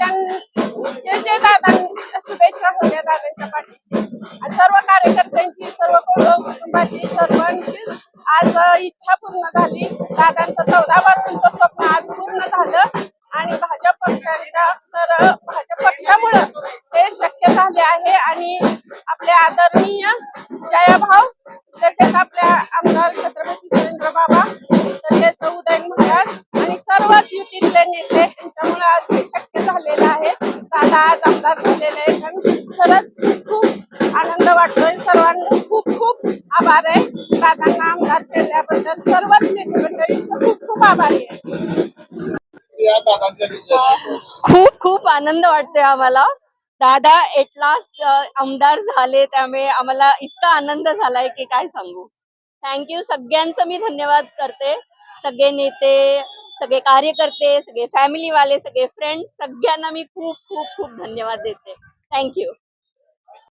जे जे दादा शुभेच्छा होत्या दादांच्या पाठीशी आणि सर्व कार्यकर्त्यांची सर्व कुटुंबाची सर्वांची आज इच्छा पूर्ण झाली. दादांचं 14 पासूनचं स्वप्न आज पूर्ण झालं आणि भाजप पक्षामुळं हे शक्य झाले आहे. आणि आपले आदरणीय जयाभाऊ तसेच आपल्या आमदार छत्रपती शिवेंद्र बाबा तसेच उदयन महाराज आणि सर्वच युतीतले नेते यांच्यामुळे आज हे शक्य झालेलं आहे. दादा आज आमदार झालेले आहेत आणि खरंच खूप खूप आनंद वाटतोय. सर्वांना खूप खूप आभार आहे. दादांना आमदार केल्याबद्दल सर्वच नेते मंडळींचं खूप खूप आभारी आहे. खूप खूप आनंद वाटतोय आम्हाला. दादा एट लास्ट आमदार झाले त्यामुळे आम्हाला इतका आनंद झालाय की काय सांगू. थँक्यू सगळ्यांचं मी धन्यवाद करते. सगळे नेते, सगळे कार्यकर्ते, सगळे फॅमिली वाले, सगळे फ्रेंड्स, सगळ्यांना मी खूप खूप खूप धन्यवाद देते. थँक्यू.